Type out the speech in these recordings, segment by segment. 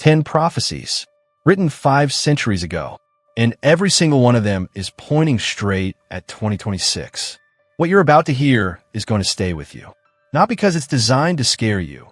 10 prophecies, written 5 centuries ago, and every single one of them is pointing straight at 2026. What you're about to hear is going to stay with you, not because it's designed to scare you,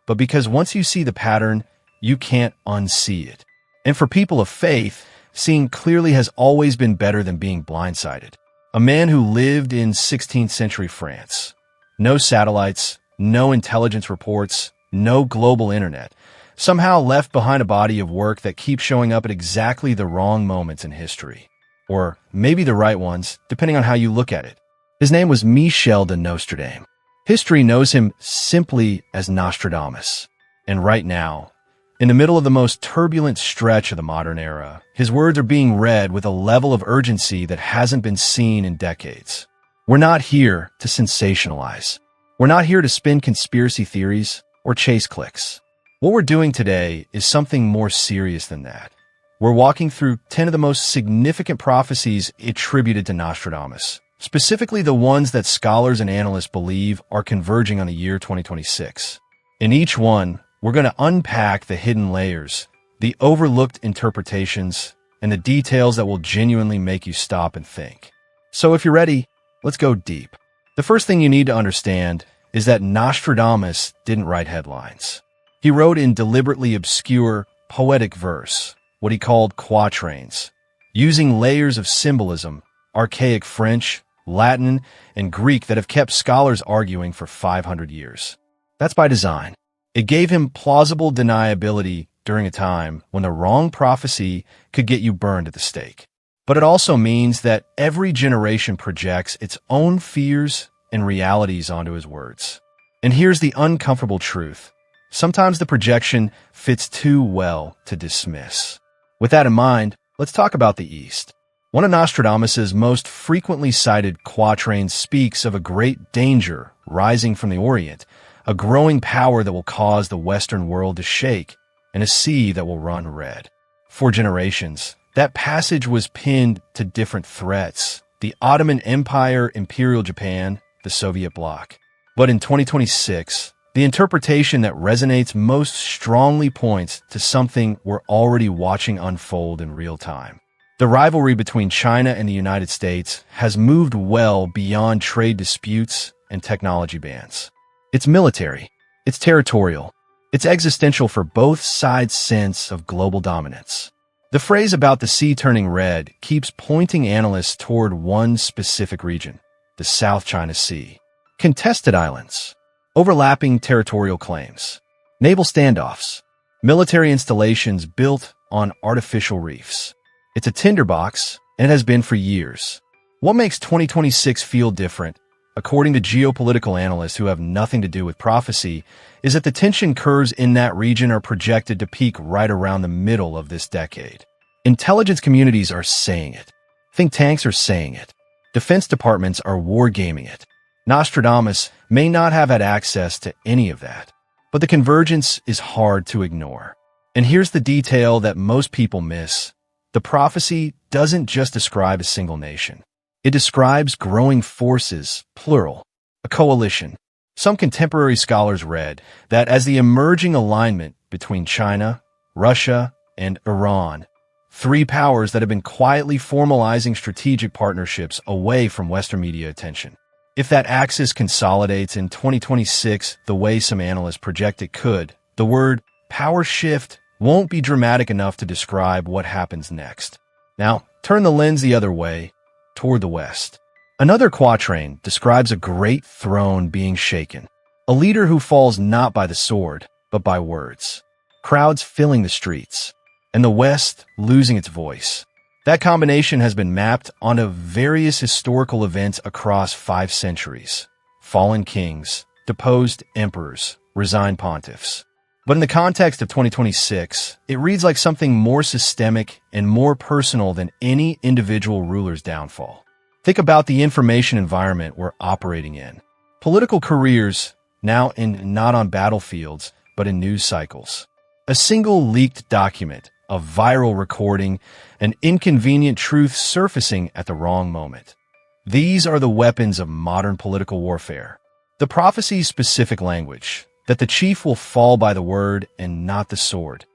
but because once you see the pattern, you can't unsee it. And for people of faith, seeing clearly has always been better than being blindsided. A man who lived in 16th century France. No satellites, no intelligence reports, no global internet. Somehow left behind a body of work that keeps showing up at exactly the wrong moments in history. Or maybe the right ones, depending on how you look at it. His name was Michel de Nostredame. History knows him simply as Nostradamus. And right now, in the middle of the most turbulent stretch of the modern era, his words are being read with a level of urgency that hasn't been seen in decades. We're not here to sensationalize. We're not here to spin conspiracy theories or chase clicks. What we're doing today is something more serious than that. We're walking through 10 of the most significant prophecies attributed to Nostradamus, specifically the ones that scholars and analysts believe are converging on the year 2026. In each one, we're going to unpack the hidden layers, the overlooked interpretations, and the details that will genuinely make you stop and think. So if you're ready, let's go deep. The first thing you need to understand is that Nostradamus didn't write headlines. He wrote in deliberately obscure, poetic verse, what he called quatrains, using layers of symbolism, archaic French, Latin, and Greek that have kept scholars arguing for 500 years. That's by design. It gave him plausible deniability during a time when the wrong prophecy could get you burned at the stake. But it also means that every generation projects its own fears and realities onto his words. And here's the uncomfortable truth. Sometimes the projection fits too well to dismiss. With that in mind, let's talk about the East. One of Nostradamus's most frequently cited quatrains speaks of a great danger rising from the Orient, a growing power that will cause the Western world to shake, and a sea that will run red. For generations, that passage was pinned to different threats: the Ottoman Empire, Imperial Japan, the Soviet bloc. But in 2026, the interpretation that resonates most strongly points to something we're already watching unfold in real time. The rivalry between China and the United States has moved well beyond trade disputes and technology bans. It's military, it's territorial, it's existential for both sides' sense of global dominance. The phrase about the sea turning red keeps pointing analysts toward one specific region, the South China Sea. Contested islands, overlapping territorial claims, naval standoffs, military installations built on artificial reefs. It's a tinderbox, and it has been for years. What makes 2026 feel different, according to geopolitical analysts who have nothing to do with prophecy, is that the tension curves in that region are projected to peak right around the middle of this decade. Intelligence communities are saying it. Think tanks are saying it. Defense departments are wargaming it. Nostradamus may not have had access to any of that, but the convergence is hard to ignore. And here's the detail that most people miss. The prophecy doesn't just describe a single nation. It describes growing forces, plural, a coalition. Some contemporary scholars read that as the emerging alignment between China, Russia, and Iran, 3 powers that have been quietly formalizing strategic partnerships away from Western media attention. If that axis consolidates in 2026 the way some analysts project it could, the word power shift won't be dramatic enough to describe what happens next. Now, turn the lens the other way, toward the West. Another quatrain describes a great throne being shaken, a leader who falls not by the sword, but by words, crowds filling the streets, and the West losing its voice. That combination has been mapped onto various historical events across 5 centuries: fallen kings, deposed emperors, resigned pontiffs. But in the context of 2026, it reads like something more systemic and more personal than any individual ruler's downfall. Think about the information environment we're operating in. Political careers, now not on battlefields, but in news cycles. A single leaked document, a viral recording, an inconvenient truth surfacing at the wrong moment. These are the weapons of modern political warfare. The prophecy's specific language, that the chief will fall by the word and not the sword.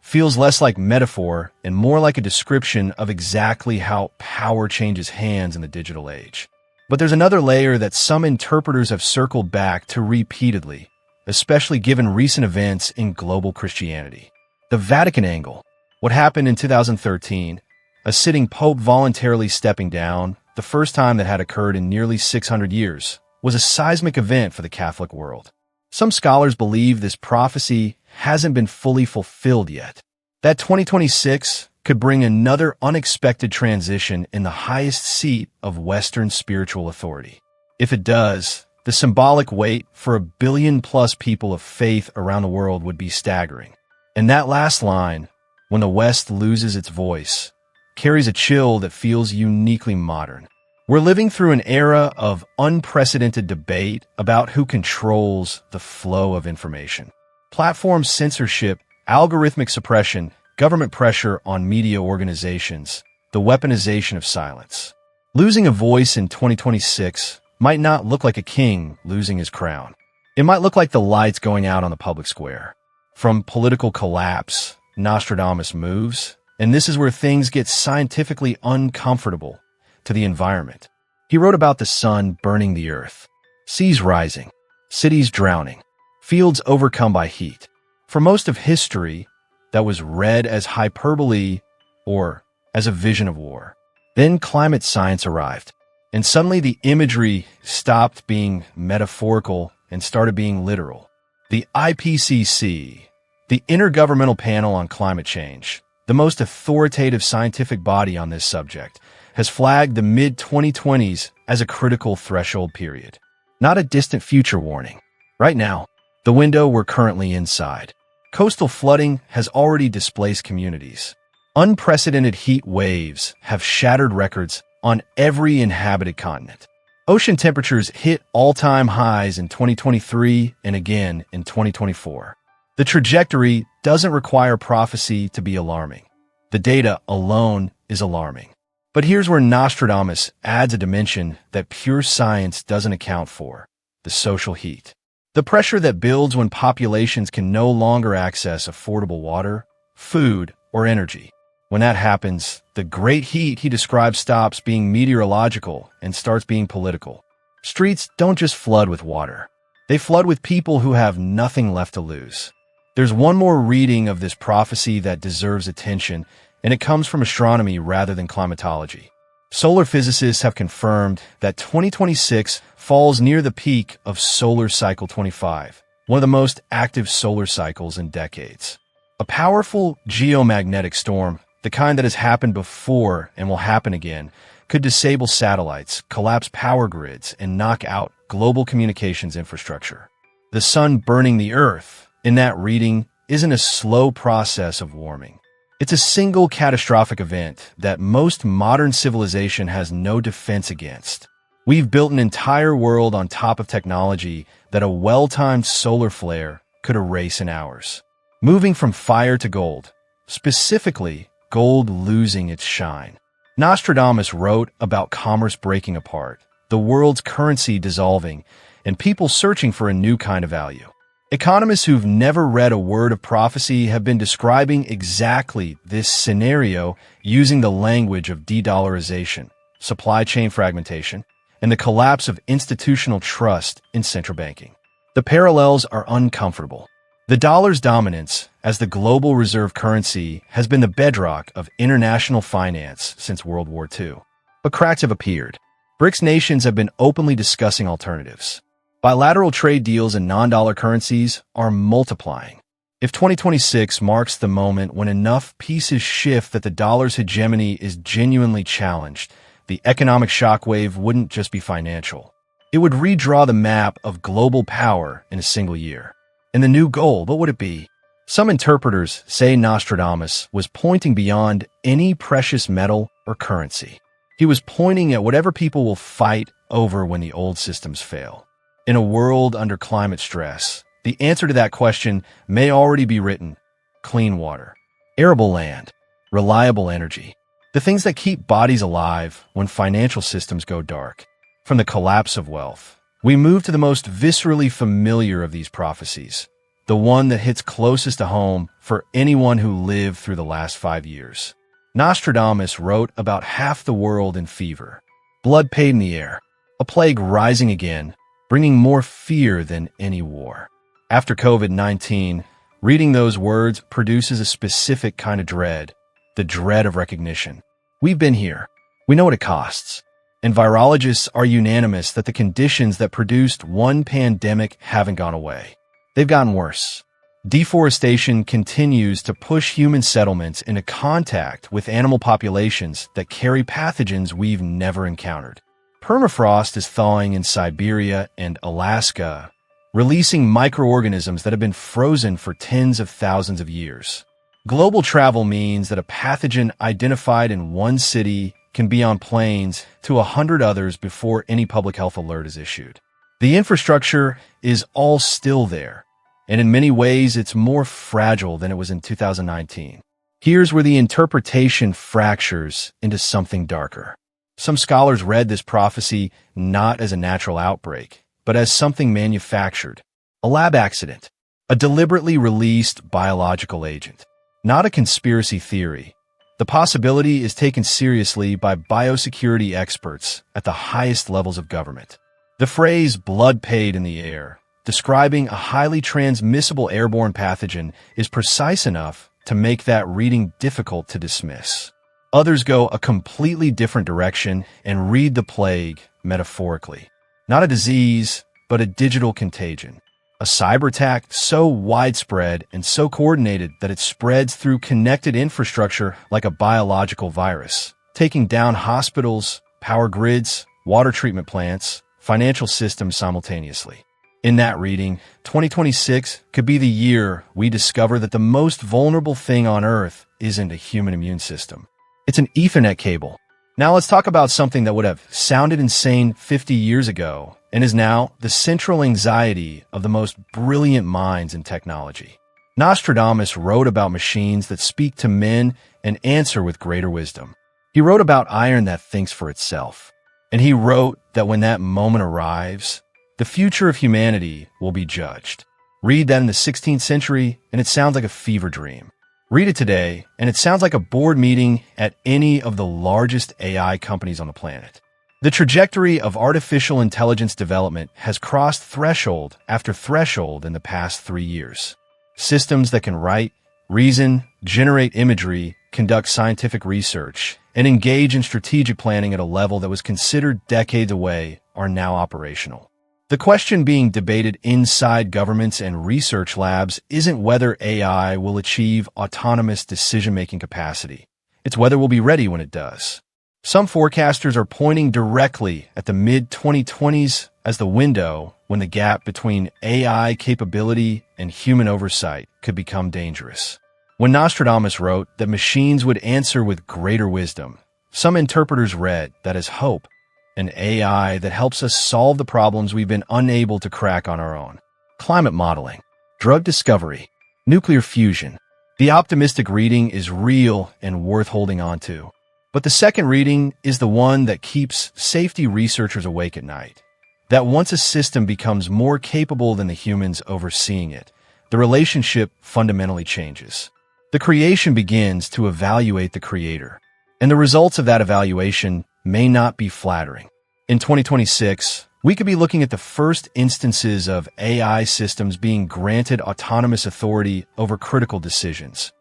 feels less like metaphor and more like a description of exactly how power changes hands in the digital age. But there's another layer that some interpreters have circled back to repeatedly, especially given recent events in global Christianity. The Vatican angle. What happened in 2013, a sitting pope voluntarily stepping down, the first time that had occurred in nearly 600 years, was a seismic event for the Catholic world. Some scholars believe this prophecy hasn't been fully fulfilled yet. That 2026 could bring another unexpected transition in the highest seat of Western spiritual authority. If it does, the symbolic weight for 1 billion-plus people of faith around the world would be staggering. And that last line, when the West loses its voice, carries a chill that feels uniquely modern. We're living through an era of unprecedented debate about who controls the flow of information. Platform censorship, algorithmic suppression, government pressure on media organizations, the weaponization of silence. Losing a voice in 2026 might not look like a king losing his crown. It might look like the lights going out on the public square. From political collapse, Nostradamus moves, and this is where things get scientifically uncomfortable, to the environment. He wrote about the sun burning the earth, seas rising, cities drowning, fields overcome by heat. For most of history, that was read as hyperbole or as a vision of war. Then climate science arrived, and suddenly the imagery stopped being metaphorical and started being literal. The IPCC, the Intergovernmental Panel on Climate Change, the most authoritative scientific body on this subject, has flagged the mid-2020s as a critical threshold period. Not a distant future warning. Right now, the window we're currently inside. Coastal flooding has already displaced communities. Unprecedented heat waves have shattered records on every inhabited continent. Ocean temperatures hit all-time highs in 2023 and again in 2024. The trajectory doesn't require prophecy to be alarming. The data alone is alarming. But here's where Nostradamus adds a dimension that pure science doesn't account for: the social heat. The pressure that builds when populations can no longer access affordable water, food, or energy. When that happens, the great heat he describes stops being meteorological and starts being political. Streets don't just flood with water. They flood with people who have nothing left to lose. There's one more reading of this prophecy that deserves attention, and it comes from astronomy rather than climatology. Solar physicists have confirmed that 2026 falls near the peak of solar cycle 25, one of the most active solar cycles in decades. A powerful geomagnetic storm, the kind that has happened before and will happen again, could disable satellites, collapse power grids, and knock out global communications infrastructure. The sun burning the earth, in that reading, isn't a slow process of warming. It's a single catastrophic event that most modern civilization has no defense against. We've built an entire world on top of technology that a well-timed solar flare could erase in hours. Moving from fire to gold, specifically gold losing its shine. Nostradamus wrote about commerce breaking apart, the world's currency dissolving, and people searching for a new kind of value. Economists who've never read a word of prophecy have been describing exactly this scenario using the language of de-dollarization, supply chain fragmentation, and the collapse of institutional trust in central banking. The parallels are uncomfortable. The dollar's dominance as the global reserve currency has been the bedrock of international finance since World War II. But cracks have appeared. BRICS nations have been openly discussing alternatives. Bilateral trade deals in non-dollar currencies are multiplying. If 2026 marks the moment when enough pieces shift that the dollar's hegemony is genuinely challenged, the economic shockwave wouldn't just be financial. It would redraw the map of global power in a single year. And the new goal, what would it be? Some interpreters say Nostradamus was pointing beyond any precious metal or currency. He was pointing at whatever people will fight over when the old systems fail. In a world under climate stress, the answer to that question may already be written: clean water, arable land, reliable energy, the things that keep bodies alive when financial systems go dark. From the collapse of wealth, we move to the most viscerally familiar of these prophecies: the one that hits closest to home for anyone who lived through the last 5 years. Nostradamus wrote about half the world in fever, blood paid in the air, a plague rising again, bringing more fear than any war. After COVID-19, reading those words produces a specific kind of dread, the dread of recognition. We've been here. We know what it costs. And virologists are unanimous that the conditions that produced one pandemic haven't gone away. They've gotten worse. Deforestation continues to push human settlements into contact with animal populations that carry pathogens we've never encountered. Permafrost is thawing in Siberia and Alaska, releasing microorganisms that have been frozen for tens of thousands of years. Global travel means that a pathogen identified in one city can be on planes to 100 others before any public health alert is issued. The infrastructure is all still there, and in many ways it's more fragile than it was in 2019. Here's where the interpretation fractures into something darker. Some scholars read this prophecy not as a natural outbreak, but as something manufactured, a lab accident, a deliberately released biological agent, not a conspiracy theory. The possibility is taken seriously by biosecurity experts at the highest levels of government. The phrase blood paid in the air, describing a highly transmissible airborne pathogen, is precise enough to make that reading difficult to dismiss. Others go a completely different direction and read the plague metaphorically. Not a disease, but a digital contagion. A cyber attack so widespread and so coordinated that it spreads through connected infrastructure like a biological virus, taking down hospitals, power grids, water treatment plants, financial systems simultaneously. In that reading, 2026 could be the year we discover that the most vulnerable thing on Earth isn't a human immune system. It's an Ethernet cable. Now let's talk about something that would have sounded insane 50 years ago and is now the central anxiety of the most brilliant minds in technology. Nostradamus wrote about machines that speak to men and answer with greater wisdom. He wrote about iron that thinks for itself. And he wrote that when that moment arrives, the future of humanity will be judged. Read that in the 16th century, and it sounds like a fever dream. Read it today, and it sounds like a board meeting at any of the largest AI companies on the planet. The trajectory of artificial intelligence development has crossed threshold after threshold in the past 3 years. Systems that can write, reason, generate imagery, conduct scientific research, and engage in strategic planning at a level that was considered decades away are now operational. The question being debated inside governments and research labs isn't whether AI will achieve autonomous decision-making capacity. It's whether we'll be ready when it does. Some forecasters are pointing directly at the mid-2020s as the window when the gap between AI capability and human oversight could become dangerous. When Nostradamus wrote that machines would answer with greater wisdom, some interpreters read that as hope, an AI that helps us solve the problems we've been unable to crack on our own. Climate modeling, drug discovery, nuclear fusion. The optimistic reading is real and worth holding on to. But the second reading is the one that keeps safety researchers awake at night. That once a system becomes more capable than the humans overseeing it, the relationship fundamentally changes. The creation begins to evaluate the creator, and the results of that evaluation may not be flattering. In 2026, we could be looking at the first instances of AI systems being granted autonomous authority over critical decisions.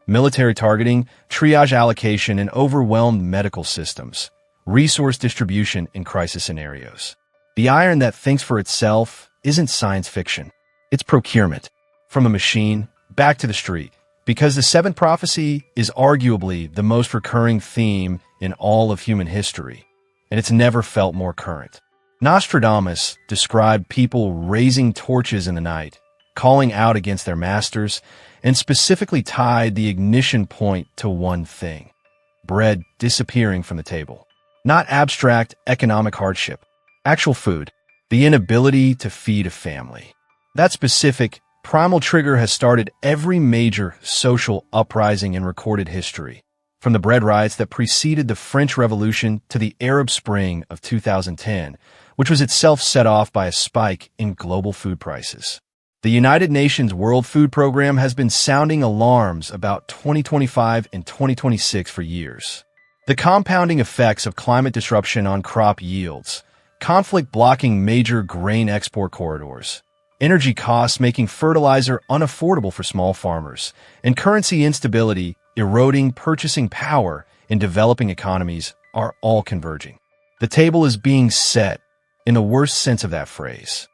Military targeting, triage allocation, and overwhelmed medical systems, resource distribution in crisis scenarios. The iron that thinks for itself isn't science fiction. It's procurement. From a machine, back to the street. Because the seventh prophecy is arguably the most recurring theme in all of human history, and it's never felt more current. Nostradamus described people raising torches in the night, calling out against their masters, and specifically tied the ignition point to one thing: bread disappearing from the table. Not abstract economic hardship, actual food, the inability to feed a family. That specific primal trigger has started every major social uprising in recorded history, from the bread riots that preceded the French Revolution to the Arab Spring of 2010, which was itself set off by a spike in global food prices. The United Nations World Food Program has been sounding alarms about 2025 and 2026 for years. The compounding effects of climate disruption on crop yields, conflict blocking major grain export corridors, energy costs making fertilizer unaffordable for small farmers, and currency instability eroding purchasing power in developing economies are all converging. The table is being set, in the worst sense of that phrase.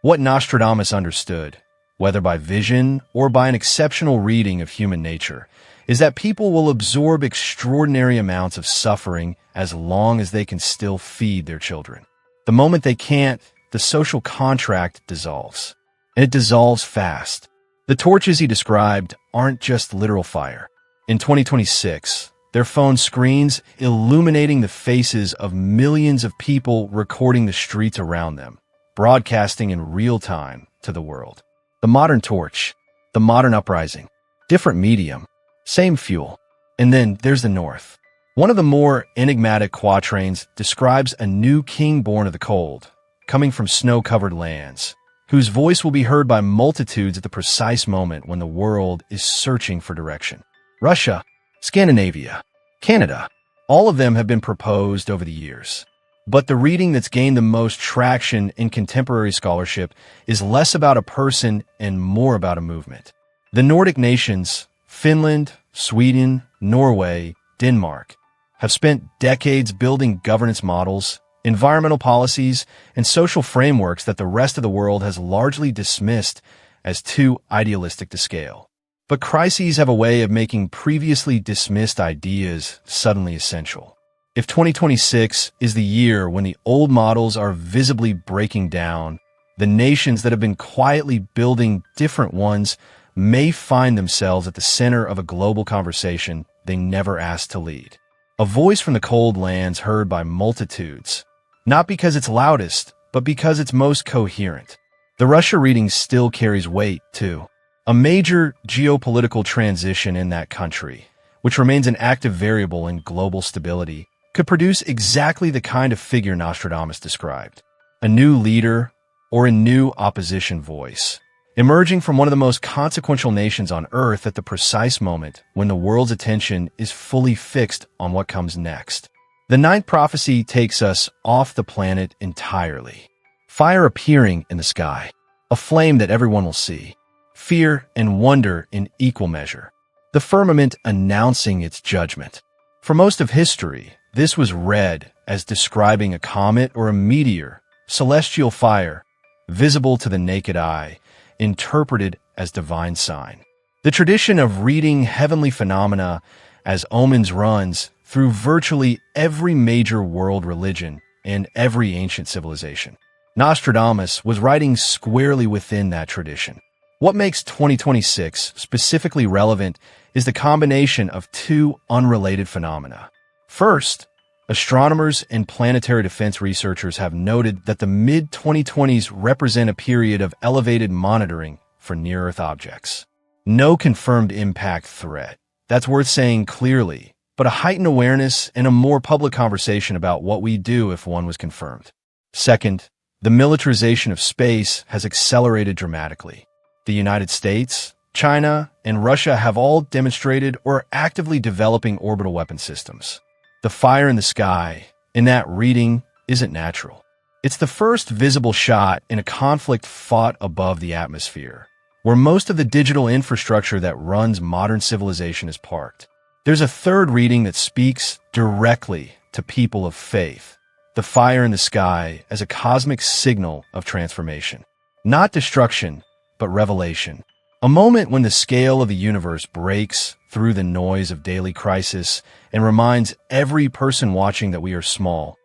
What Nostradamus understood, whether by vision or by an exceptional reading of human nature, is that people will absorb extraordinary amounts of suffering as long as they can still feed their children. The moment they can't, the social contract dissolves. And it dissolves fast. The torches he described aren't just literal fire. In 2026, their phone screens illuminating the faces of millions of people recording the streets around them, broadcasting in real time to the world. The modern torch, the modern uprising, different medium, same fuel. And then there's the North. One of the more enigmatic quatrains describes a new king born of the cold, coming from snow-covered lands, whose voice will be heard by multitudes at the precise moment when the world is searching for direction. Russia, Scandinavia, Canada, all of them have been proposed over the years. But the reading that's gained the most traction in contemporary scholarship is less about a person and more about a movement. The Nordic nations, Finland, Sweden, Norway, Denmark, have spent decades building governance models, environmental policies, and social frameworks that the rest of the world has largely dismissed as too idealistic to scale. But crises have a way of making previously dismissed ideas suddenly essential. If 2026 is the year when the old models are visibly breaking down, the nations that have been quietly building different ones may find themselves at the center of a global conversation they never asked to lead. A voice from the cold lands heard by multitudes, not because it's loudest, but because it's most coherent. The Russia reading still carries weight, too. A major geopolitical transition in that country, which remains an active variable in global stability, could produce exactly the kind of figure Nostradamus described. A new leader or a new opposition voice, emerging from one of the most consequential nations on Earth at the precise moment when the world's attention is fully fixed on what comes next. The ninth prophecy takes us off the planet entirely. Fire appearing in the sky, a flame that everyone will see, fear and wonder in equal measure, the firmament announcing its judgment. For most of history, this was read as describing a comet or a meteor, celestial fire, visible to the naked eye, interpreted as divine sign. The tradition of reading heavenly phenomena as omens runs through virtually every major world religion and every ancient civilization. Nostradamus was writing squarely within that tradition. What makes 2026 specifically relevant is the combination of two unrelated phenomena. First, astronomers and planetary defense researchers have noted that the mid-2020s represent a period of elevated monitoring for near-Earth objects. No confirmed impact threat. That's worth saying clearly, but a heightened awareness and a more public conversation about what we do if one was confirmed. Second, the militarization of space has accelerated dramatically. The United States, China, and Russia have all demonstrated or are actively developing orbital weapon systems. The fire in the sky, in that reading, isn't natural. It's the first visible shot in a conflict fought above the atmosphere, where most of the digital infrastructure that runs modern civilization is parked. There's a third reading that speaks directly to people of faith, the fire in the sky as a cosmic signal of transformation. Not destruction, but revelation. A moment when the scale of the universe breaks through the noise of daily crisis and reminds every person watching that we are small,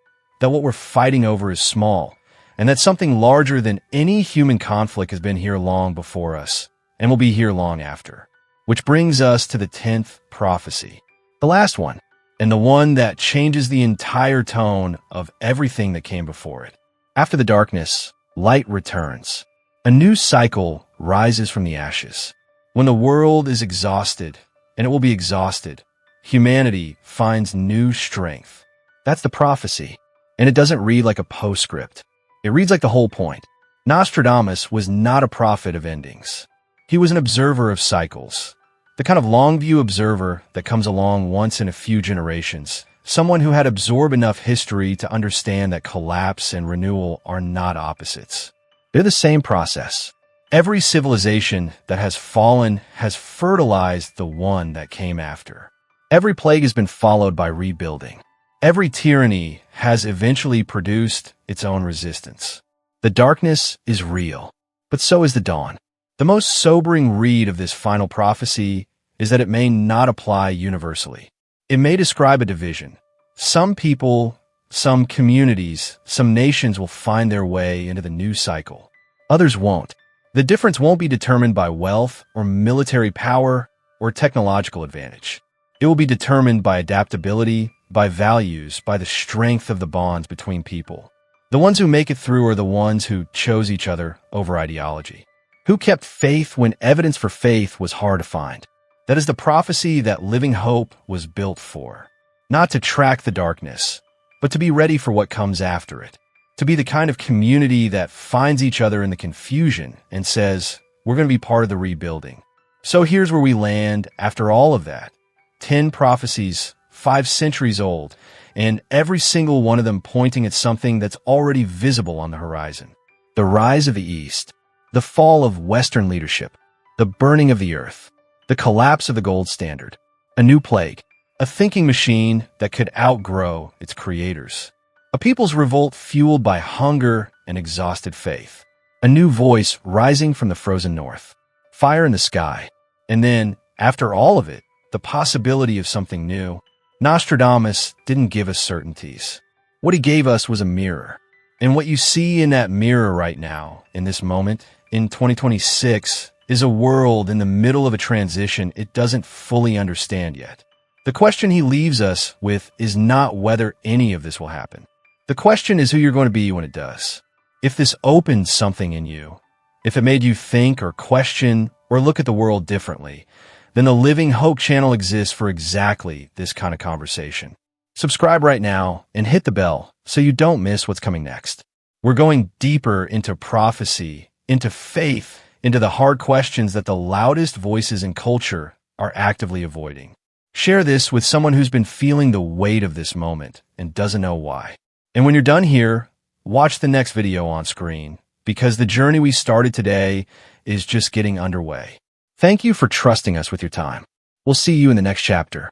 that what we're fighting over is small, and that something larger than any human conflict has been here long before us and will be here long after. Which brings us to the 10th prophecy, the last one, and the one that changes the entire tone of everything that came before it. After the darkness, light returns. A new cycle rises from the ashes. When the world is exhausted, and it will be exhausted, humanity finds new strength. That's the prophecy. And it doesn't read like a postscript. It reads like the whole point. Nostradamus was not a prophet of endings. He was an observer of cycles. The kind of long-view observer that comes along once in a few generations. Someone who had absorbed enough history to understand that collapse and renewal are not opposites. They're the same process. Every civilization that has fallen has fertilized the one that came after. Every plague has been followed by rebuilding. Every tyranny has eventually produced its own resistance. The darkness is real, but so is the dawn. The most sobering read of this final prophecy is that it may not apply universally. It may describe a division. Some people, some communities, some nations will find their way into the new cycle. Others won't. The difference won't be determined by wealth or military power or technological advantage. It will be determined by adaptability, by values, by the strength of the bonds between people. The ones who make it through are the ones who chose each other over ideology, who kept faith when evidence for faith was hard to find. That is the prophecy that Living Hope was built for. Not to track the darkness, but to be ready for what comes after it. To be the kind of community that finds each other in the confusion and says, we're going to be part of the rebuilding. So here's where we land after all of that. 10 prophecies, 5 centuries old, and every single one of them pointing at something that's already visible on the horizon. The rise of the East, the fall of Western leadership, the burning of the earth, the collapse of the gold standard, a new plague, a thinking machine that could outgrow its creators, a people's revolt fueled by hunger and exhausted faith, a new voice rising from the frozen north, fire in the sky, and then, after all of it, the possibility of something new. Nostradamus didn't give us certainties. What he gave us was a mirror. And what you see in that mirror right now, in this moment, in 2026, is a world in the middle of a transition it doesn't fully understand yet. The question he leaves us with is not whether any of this will happen. The question is who you're going to be when it does. If this opened something in you, if it made you think or question or look at the world differently, then the Living Hope channel exists for exactly this kind of conversation. Subscribe right now and hit the bell so you don't miss what's coming next. We're going deeper into prophecy, into faith, into the hard questions that the loudest voices in culture are actively avoiding. Share this with someone who's been feeling the weight of this moment and doesn't know why. And when you're done here, watch the next video on screen, because the journey we started today is just getting underway. Thank you for trusting us with your time. We'll see you in the next chapter.